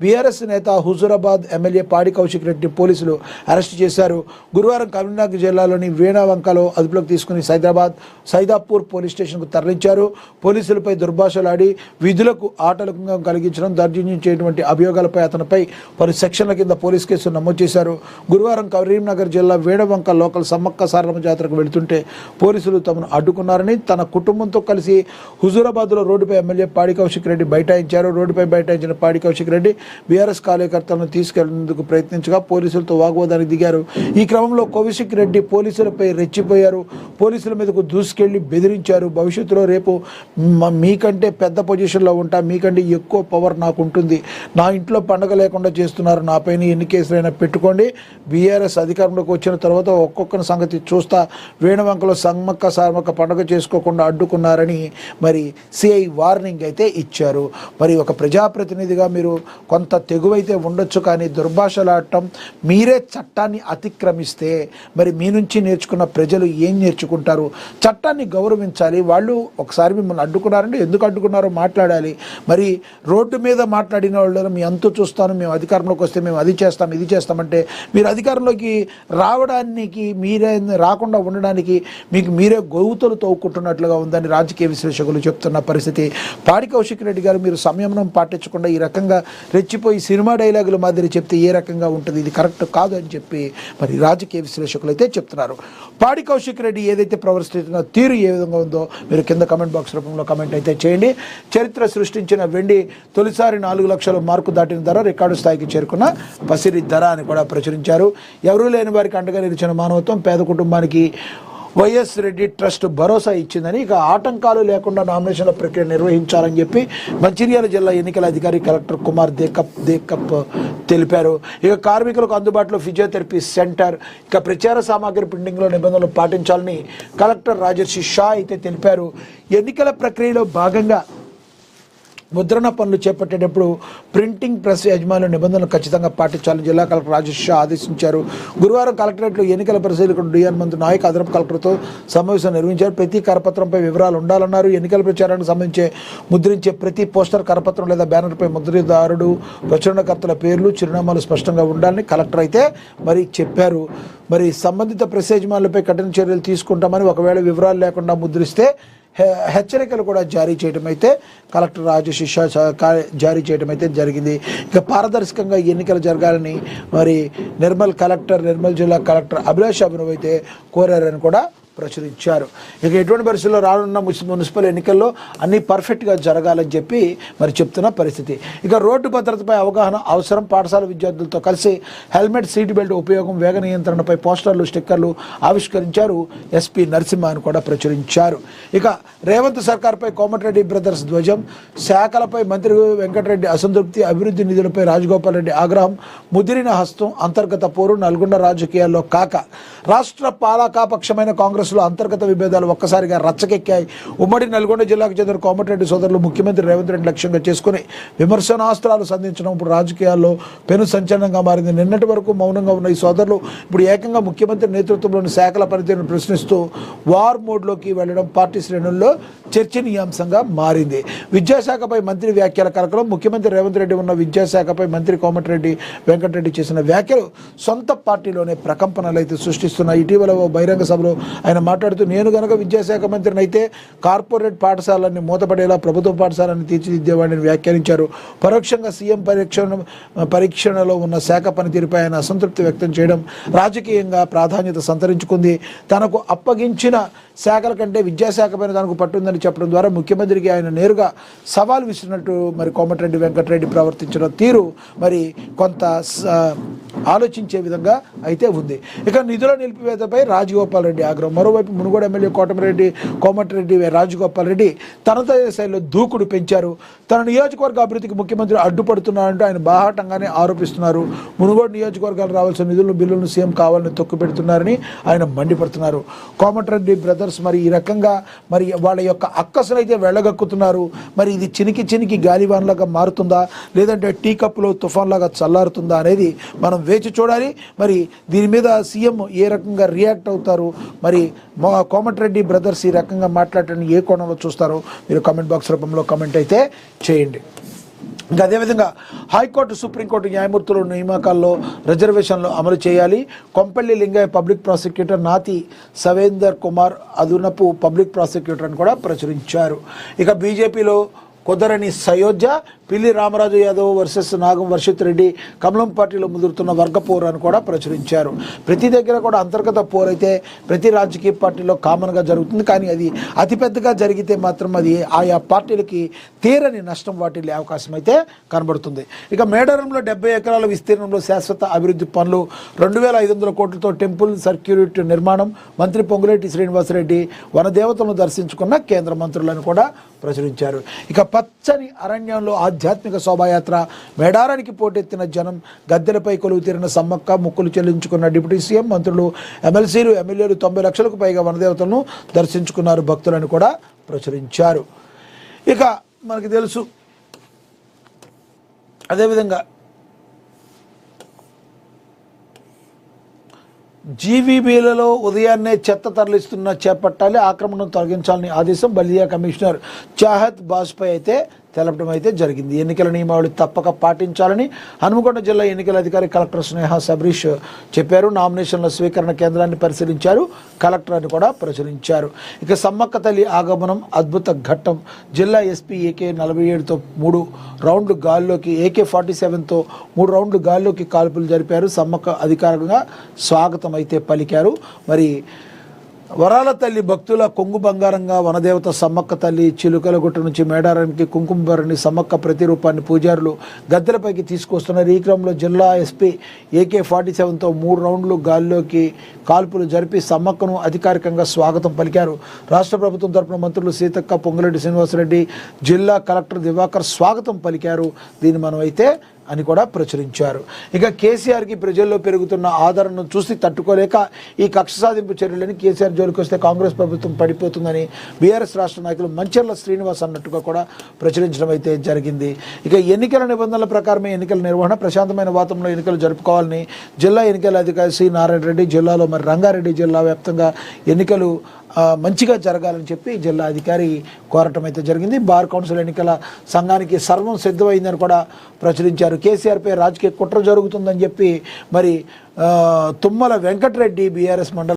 BRS నేత Huzurabad MLA పాడి కౌశిక్ రెడ్డి పోలీసులు అరెస్టు చేశారు. గురువారం కరీంనగర్ జిల్లాలోని వేణవంకలో అదుపులోకి తీసుకుని సైదాపూర్ పోలీస్ స్టేషన్కు తరలించారు. పోలీసులపై దుర్భాషలాడి విధులకు ఆటంకం కలిగించడం, దౌర్జన్యం చేయటువంటి అభియోగాలపై అతనిపై పలు సెక్షన్ల కింద పోలీస్ కేసు నమోదు చేశారు. గురువారం కరీంనగర్ జిల్లా వేణవంక లోకల్ సమ్మక్క సారలమ్మ జాతరకు వెళుతుంటే పోలీసులు తమను అడ్డుకున్నారని, తన కుటుంబంతో కలిసి హుజూరాబాద్లో రోడ్డుపై ఎమ్మెల్యే పాడి కౌశిక్ రెడ్డి బైఠాయించారు. రోడ్డుపై బైఠాయించిన పాడి కౌశిక్ రెడ్డి బీఆర్ఎస్ కార్యకర్తలను తీసుకెళ్లేందుకు ప్రయత్నించగా పోలీసులతో వాగ్వాదానికి దిగారు. ఈ క్రమంలో కౌశిక్ రెడ్డి పోలీసులపై రెచ్చిపోయారు. పోలీసుల మీదకు దూసుకెళ్లి బెదిరించారు. భవిష్యత్తులో రేపు మీకంటే పెద్ద పొజిషన్లో ఉంటా, మీకంటే ఎక్కువ పవర్ నాకు ఉంటుంది, నా ఇంట్లో పండగ లేకుండా చేస్తున్నారు, నాపైన ఎన్ని కేసులైనా పెట్టుకోండి, బీఆర్ఎస్ అధికారంలోకి వచ్చిన తర్వాత ఒక్కొక్కరి సంగతి చూస్తా, వేణవంకలో సమ్మక్క సారమ్మక్క పండుగ చేసుకోకుండా అడ్డుకున్నారని మరి సిఐ వార్నింగ్ అయితే ఇచ్చారు. మరి ఒక ప్రజాప్రతినిధిగా మీరు కొంత తెగువైతే ఉండొచ్చు, కానీ దుర్భాషలాడటం, మీరే చట్టాన్ని అతిక్రమిస్తే మరి మీ నుంచి నేర్చుకున్న ప్రజలు ఏం నేర్చుకుంటారు? చట్టాన్ని గౌరవించాలి. వాళ్ళు ఒకసారి మిమ్మల్ని అడ్డుకున్నారంటే ఎందుకు అడ్డుకున్నారో మాట్లాడాలి. మరి రోడ్డు మీద మాట్లాడిన వాళ్ళు మీ అంతు చూస్తాను, మేము అధికారంలోకి వస్తే మేము అది చేస్తాం ఇది చేస్తామంటే, మీరు అధికారంలోకి రావడానికి మీరే రాకుండా ఉండడానికి మీకు మీరే గొవ్వుతలు తవ్వుకుంటున్నట్లుగా ఉందని రాజకీయ విశ్లేషకులు చెప్తున్న పరిస్థితి. పాడి కౌశిక్ రెడ్డి గారు మీరు సంయమనం పాటించకుండా ఈ రకంగా రెచ్చిపోయి సినిమా డైలాగుల మాదిరి చెప్తే ఏ రకంగా ఉంటుంది? ఇది కరెక్ట్ కాదు అని చెప్పి మరి రాజకీయ విశ్లేషకులు అయితే చెప్తున్నారు. పాడి కౌశిక్ రెడ్డి ఏదైతే ప్రవర్తిస్తున్న తీరు ఏ విధంగా ఉందో మీరు కింద కమెంట్ బాక్స్ రూపంలో కమెంట్ అయితే చేయండి. చరిత్ర సృష్టించిన వెండి తొలిసారి 4 లక్షల మార్కు దాటిన ధర రికార్డు స్థాయికి చేరుకున్న పసిరి ధర అని కూడా ప్రచురించారు. ఎవరూ లేని వారికి అండగా నిలిచిన మానవత్వం పేద కుటుంబానికి వైఎస్ రెడ్డి ట్రస్ట్ భరోసా ఇచ్చిందని, ఇక ఆటంకాలు లేకుండా నామినేషన్ల ప్రక్రియ నిర్వహించాలని చెప్పి మంచిర్యాల జిల్లా ఎన్నికల అధికారి కలెక్టర్ కుమార్ దేకప్ తెలిపారు. ఇక కార్మికులకు అందుబాటులో ఫిజియోథెరపీ సెంటర్, ఇక ప్రచార సామాగ్రి ప్రింటింగ్లో నిబంధనలు పాటించాలని కలెక్టర్ రాజర్షి షా అయితే తెలిపారు. ఎన్నికల ప్రక్రియలో భాగంగా ముద్రణ పనులు చేపట్టేటప్పుడు ప్రింటింగ్ ప్రెస్ యజమానుల నిబంధనలు ఖచ్చితంగా పాటించాలని జిల్లా కలెక్టర్ రాజేష్ షా ఆదేశించారు. గురువారం కలెక్టరేట్లో ఎన్నికల పరిశీలకుడు డిఎన్ మంతు నాయక్ అదనపు కలెక్టర్తో సమావేశం నిర్వహించారు. ప్రతి కరపత్రంపై వివరాలు ఉండాలన్నారు. ఎన్నికల ప్రచారానికి సంబంధించి ముద్రించే ప్రతి పోస్టర్, కరపత్రం లేదా బ్యానర్పై ముద్రదారుడు, ప్రచురణకర్తల పేర్లు, చిరునామాలు స్పష్టంగా ఉండాలని కలెక్టర్ అయితే మరి చెప్పారు. మరి సంబంధిత ప్రెస్ యజమానులపై కఠిన చర్యలు తీసుకుంటామని, ఒకవేళ వివరాలు లేకుండా ముద్రిస్తే హెచ్చరికలు కూడా జారీ చేయడం అయితే కలెక్టర్ రాజేష్ షా జారీ చేయడం అయితే జరిగింది. ఇక పారదర్శకంగా ఎన్నికలు జరగాలని మరి నిర్మల్ జిల్లా కలెక్టర్ అభిలాష్ అభినవ్ అయితే కోరారని కూడా ప్రచురించారు. ఇక ఎటువంటి పరిస్థితుల్లో రానున్న మున్సిపల్ ఎన్నికల్లో అన్నీ పర్ఫెక్ట్గా జరగాలని చెప్పి మరి చెప్తున్న పరిస్థితి. ఇక రోడ్డు భద్రతపై అవగాహన అవసరం, పాఠశాల విద్యార్థులతో కలిసి హెల్మెట్, సీట్ బెల్ట్ ఉపయోగం, వేగ నియంత్రణపై పోస్టర్లు, స్టిక్కర్లు ఆవిష్కరించారు. ఎస్పీ నరసింహ అని కూడా ప్రచురించారు. ఇక రేవంత్ సర్కార్పై కోమటిరెడ్డి బ్రదర్స్ ధ్వజం, శాఖలపై మంత్రి వెంకటరెడ్డి అసంతృప్తి, అభివృద్ధి నిధులపై రాజగోపాల్ రెడ్డి ఆగ్రహం, ముదిరిన హస్తం, అంతర్గత పోరు, నల్గొండ రాజకీయాల్లో కాక రాష్ట్ర పాలకాపక్షమైన కాంగ్రెస్ అంతర్గత విభేదాలు ఒక్కసారిగా రచ్చకెక్కాయి. ఉమ్మడి నల్గొండ జిల్లాకు చెందిన కోమటిరెడ్డి సోదరులు ముఖ్యమంత్రి రేవంత్ రెడ్డి లక్ష్యంగా చేసుకుని విమర్శనాస్త్రాలు సంధించడం ఇప్పుడు రాజకీయాల్లో పెను సంచలనంగా మారింది. నిన్నటి వరకు మౌనంగా ఉన్న ఈ సోదరులు ఇప్పుడు ఏకంగా ముఖ్యమంత్రి నేతృత్వంలోని శాఖల పనితీరును ప్రశ్నిస్తూ వార్ మోడ్లోకి వెళ్లడం పార్టీ శ్రేణుల్లో చర్చనీయాంశంగా మారింది. విద్యాశాఖపై మంత్రి వ్యాఖ్యల కలకలం, ముఖ్యమంత్రి రేవంత్ రెడ్డి ఉన్న విద్యాశాఖపై మంత్రి కోమటిరెడ్డి వెంకటరెడ్డి చేసిన వ్యాఖ్యలు సొంత పార్టీలోనే ప్రకంపనలు అయితే సృష్టిస్తున్నాయి. ఇటీవల ఓ బహిరంగ సభలో ఆయన మాట్లాడుతూ, నేను గనక విద్యాశాఖ మంత్రిని అయితే కార్పొరేట్ పాఠశాలన్నీ మూతపడేలా ప్రభుత్వ పాఠశాలని తీర్చిదిద్దేవాడిని వ్యాఖ్యానించారు. పరోక్షంగా సీఎం పరీక్షణలో ఉన్న శాఖ పనితీరుపై ఆయన అసంతృప్తి వ్యక్తం చేయడం రాజకీయంగా ప్రాధాన్యత సంతరించుకుంది. తనకు అప్పగించిన శాఖల కంటే విద్యాశాఖ పైన తనకు పట్టుందని చెప్పడం ద్వారా ముఖ్యమంత్రికి ఆయన నేరుగా సవాల్ విసిరినట్టు మరి కోమటిరెడ్డి వెంకటరెడ్డి ప్రవర్తించిన తీరు మరి కొంత ఆలోచించే విధంగా అయితే ఉంది. ఇక నిధుల నిలిపివేతపై రాజగోపాల్ రెడ్డి ఆగ్రహం. మరోవైపు మునుగోడు ఎమ్మెల్యే కోమటిరెడ్డి రాజగోపాల్ రెడ్డి తనదైన శైలిలో దూకుడు పెంచారు. తన నియోజకవర్గ అభివృద్ధికి ముఖ్యమంత్రి అడ్డుపడుతున్నారంటూ ఆయన బాహాటంగానే ఆరోపిస్తున్నారు. మునుగోడు నియోజకవర్గాలు రావాల్సిన బిల్లులను సీఎం కావాలని తొక్కుపెడుతున్నారని ఆయన మండిపడుతున్నారు. కోమటిరెడ్డి బ్రదర్స్ మరి ఈ రకంగా మరి వాళ్ళ యొక్క అక్కసునైతే వెళ్ళగక్కుతున్నారు. మరి ఇది చినికి గాలివాన్లాగా మారుతుందా, లేదంటే టీ కప్పులో తుఫాన్లాగా చల్లారుతుందా అనేది మనం వేచి చూడాలి. మరి దీని మీద సీఎం ఏ రకంగా రియాక్ట్ అవుతారు, మరి కోమటిరెడ్డి బ్రదర్స్ ఈ రకంగా మాట్లాడటాన్ని ఏ కోణంలో చూస్తారో మీరు కామెంట్ బాక్స్ రూపంలో కామెంట్ అయితే చేయండి. ఇంకా అదేవిధంగా హైకోర్టు సుప్రీంకోర్టు న్యాయమూర్తుల నియామకాల్లో రిజర్వేషన్లు అమలు చేయాలి. కొంపల్లి లింగయ్య పబ్లిక్ ప్రాసిక్యూటర్, నాతి సవేందర్ కుమార్ అదనపు పబ్లిక్ ప్రాసిక్యూటర్ అని కూడా ప్రచురించారు. ఇక బీజేపీలో కుదరని సయోధ్య, పిల్లి రామరాజు యాదవ్ వర్సెస్ నాగం వర్షిత్ రెడ్డి, కమలం పార్టీలో ముదురుతున్న వర్గ పోరు అని కూడా ప్రచురించారు. ప్రతి దగ్గర కూడా అంతర్గత పోరు అయితే ప్రతి రాజకీయ పార్టీలో కామన్గా జరుగుతుంది. కానీ అది అతిపెద్దగా జరిగితే మాత్రం అది ఆయా పార్టీలకి తీరని నష్టం వాటిల్లే అవకాశం అయితే కనబడుతుంది. ఇక మేడారంలో 70 ఎకరాల విస్తీర్ణంలో శాశ్వత అభివృద్ధి పనులు, 2500 కోట్లతో టెంపుల్ సర్క్యూట్ నిర్మాణం, మంత్రి పొంగులేటి శ్రీనివాసరెడ్డి వనదేవతలను దర్శించుకున్న కేంద్ర మంత్రులను కూడా ప్రచురించారు. ఇక పచ్చని అరణ్యంలో ఆధ్యాత్మిక శోభాయాత్ర, మేడారానికి పోటెత్తిన జనం, గద్దెలపై కొలువు తీరిన సమ్మక్క, మొక్కులు చెల్లించుకున్న డిప్యూటీ సీఎం, మంత్రులు, ఎమ్మెల్సీలు, ఎమ్మెల్యేలు 90 లక్షలకు పైగా వనదేవతలను దర్శించుకున్నారు భక్తులను కూడా ప్రచురించారు. ఇక మనకి తెలుసు అదేవిధంగా జీవీబీలలో ఉదయాన్నే చెత్త తరలిస్తున్న చేపట్టాలి, ఆక్రమణను తొలగించాలని ఆదేశం బల్దియా కమిషనర్ చాహత్ బాజ్పై అయితే తెలపడం అయితే జరిగింది. ఎన్నికల నియమావళి తప్పక పాటించాలని హనుమకొండ జిల్లా ఎన్నికల అధికారి కలెక్టర్ స్నేహ సబరీష్ చెప్పారు. నామినేషన్ల స్వీకరణ కేంద్రాన్ని పరిశీలించారు కలెక్టర్ అని కూడా ప్రచురించారు. ఇక సమ్మక్క తల్లి ఆగమనం అద్భుత ఘట్టం, జిల్లా ఎస్పీ AK 47తో 3 రౌండ్లు గాల్లోకి, AK 47తో 3 రౌండ్లు గాల్లోకి కాల్పులు జరిపారు. సమ్మక్క అధికారికంగా స్వాగతం అయితే పలికారు. మరి వరాల తల్లి భక్తుల కొంగు బంగారంగా వనదేవత సమ్మక్క తల్లి చిలుకలగుట్ట నుంచి మేడారానికి కుంకుమ భరణి సమ్మక్క ప్రతిరూపాన్ని పూజారులు గద్దెలపైకి తీసుకొస్తున్నారు. ఈ క్రమంలో జిల్లా ఎస్పీ AK 47తో 3 రౌండ్లు గాల్లోకి కాల్పులు జరిపి సమ్మక్కను అధికారికంగా స్వాగతం పలికారు. రాష్ట్ర ప్రభుత్వం తరపున మంత్రులు సీతక్క, పొంగులేటి శ్రీనివాసరెడ్డి, జిల్లా కలెక్టర్ దివాకర్ స్వాగతం పలికారు. దీన్ని మనం అయితే అని కూడా ప్రచురించారు. ఇక కేసీఆర్కి ప్రజల్లో పెరుగుతున్న ఆదరణను చూసి తట్టుకోలేక ఈ కక్ష సాధింపు చర్యలని కేసీఆర్ జోలికి వస్తే కాంగ్రెస్ ప్రభుత్వం పడిపోతుందని బీఆర్ఎస్ రాష్ట్ర నాయకులు మంచెర్ల శ్రీనివాస్ అన్నట్టుగా కూడా ప్రచురించడం అయితే జరిగింది. ఇక ఎన్నికల నిబంధనల ప్రకారమే ఎన్నికల నిర్వహణ, ప్రశాంతమైన వాతావరణంలో ఎన్నికలు జరుపుకోవాలని జిల్లా ఎన్నికల అధికారి సి నారాయణ రెడ్డి, జిల్లాలో మరి రంగారెడ్డి జిల్లా వ్యాప్తంగా ఎన్నికలు మంచిగా జరగాలని చెప్పి జిల్లా అధికారి కోరటం అయితే జరిగింది. బార్ కౌన్సిల్ ఎన్నికల సంఘానికి సర్వం సిద్ధమైందని కూడా ప్రచురించారు. కేసీఆర్పై రాజకీయ కుట్ర జరుగుతుందని చెప్పి మరి తుమ్మల వెంకటరెడ్డి బీఆర్ఎస్ మండలి